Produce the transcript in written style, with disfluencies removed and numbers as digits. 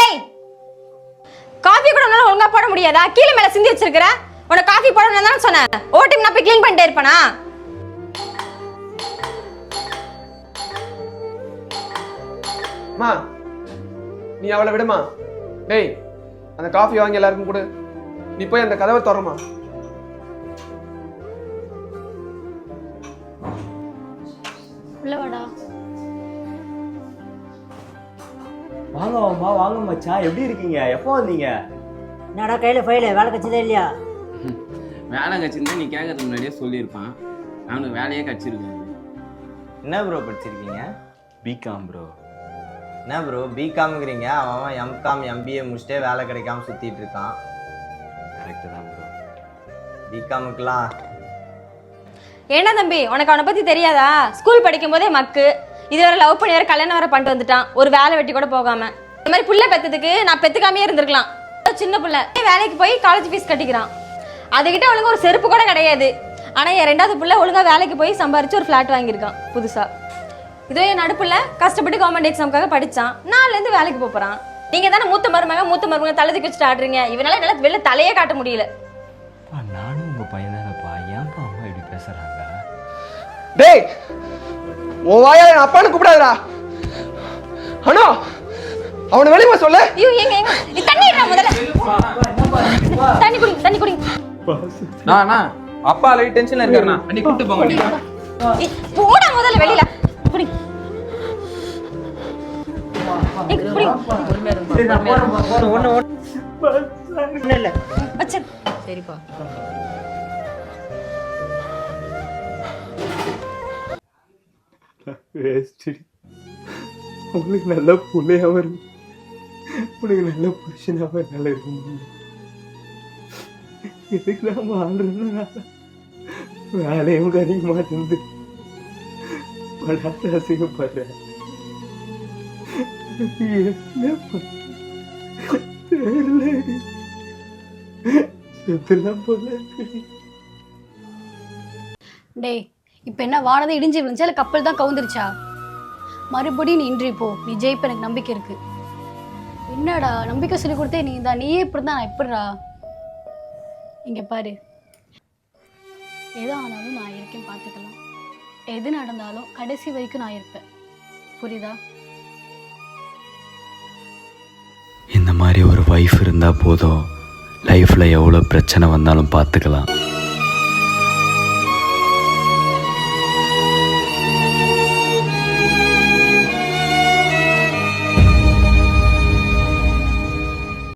ஏய், காஃபி கூட உன்னால ஒழுங்கா போட முடியாதா? கீழே மேல சிந்தி வச்சிருக்கிற. உன காஃபி போடணும்னு தானே சொன்னேன். ஓவர் டைம் நான் போய் க்ளீன் பண்ணிட்டே இருப்பேனா? மா நீ அவளை விடுமா. டேய், அந்த காஃபி வாங்கி எல்லாருக்கும் கொடு. நீ போய் அந்த கதவை திறமா. உள்ளவாடா. வாங்க மாமா, வாங்க மச்சான், எப்படி இருக்கீங்க? எப்போ வந்தீங்க? என்னடா கையில் ஃபைலு வேலை கட்சிதே இல்லையா? வேலை கட்சிருந்தா நீ கேட்கறதுக்கு முன்னாடியே சொல்லியிருப்பான். நானும் வேலையே கட்சிருக்கேன். என்ன ப்ரோ படிச்சிருக்கீங்க? BCom bro. என்ன ப்ரோ பிகாம்ங்கிறீங்க? அவன் எம்காம் எம்பிஏ முடிச்சுட்டே வேலை கிடைக்காம சுற்றிட்டு இருக்கான். கரெக்டு தான் ப்ரோ. பிகாமுக்கெலாம் என்ன தம்பி, உனக்கு அவனை பத்தி தெரியாதா? ஸ்கூல் படிக்கும் போதே மக்கு. இது வேற லவ் பண்ணி வேற கல்யாணம் வேற பண்ணிட்டு வந்துட்டான். ஒரு வேலை வெட்டி கூட போகாம. இந்த மாதிரி புள்ள பெத்ததுக்கு நான் பெத்துக்காமே இருந்திருக்கலாம். சின்ன புள்ள வேலைக்கு போய் காலேஜ் ஃபீஸ் கட்டிக்கிறான். அதுகிட்ட ஒழுங்கா ஒரு செருப்பு கூட கிடையாது. ஆனா என் ரெண்டாவது புள்ள ஒழுங்கா வேலைக்கு போய் சம்பாரிச்சு ஒரு ஃபிளாட் வாங்கியிருக்கான் புதுசா. இதோ என் நடுப்புல கஷ்டப்பட்டு கவர்மெண்ட் எக்ஸாமுக்காக படிச்சான். நாலுல இருந்து வேலைக்கு போறான். நீங்க தானே மூத்த மருமக தலை தூக்கி வச்சுட்டு ஆடுறீங்க. இவனால என்னால வெளில தலையே காட்ட முடியல. நானும் உங்க பையன் தானப்பா. ஏன்ப்பா அம்மா இப்படி பேசுறாங்க? டேய், உன் வாயால என் அப்பான்னு கூப்பிடாதடா. அண்ணா, அவனை வெளியே போய் சொல்லு. ஐயோ, எங்க நீ தண்ணி எடுடா முதல்ல. தண்ணி குடி. நான் அப்பா லைட் டென்ஷன்ல இருக்காருண்ணா. அண்ணி கூப்பிட்டு போங்க. ஏய், போடா முதல்ல வெளியில. குடி. சரிப்பா. உங்களுக்கு நல்ல பிள்ளையா வரும், உனக்கு நல்ல புருஷனாக நல்லா இருக்க முடியும். எதுக்கு நான் வாழ்றேன்னா வேலையும் கிடைக்க மாட்டேங்குது, படாத அசிங்கப்படுறேன். என்ன தெரியல, செத்துலாம் போல. டேய், இப்போ என்ன வானதை இடிஞ்சு விழுந்துச்சா இல்லை கப்பல் தான் கவுந்துருச்சா? மறுபடியும் நீ இன்றி போ, நீ ஜெயிப்ப, எனக்கு நம்பிக்கை இருக்கு. என்னடா நம்பிக்கை சொல்லி கொடுத்தே நீ தான், நீயே இப்படி தான், நான் எப்படிடா? இங்கே பாரு, எது ஆனாலும் நான் இருக்கேன், பார்த்துக்கலாம். எது நடந்தாலும் கடைசி வரைக்கும் நான் இருப்பேன், புரியுதா? இந்த மாதிரி ஒரு வைஃப் இருந்தால் போதும், லைஃப்பில் எவ்வளோ பிரச்சனை வந்தாலும் பார்த்துக்கலாம்.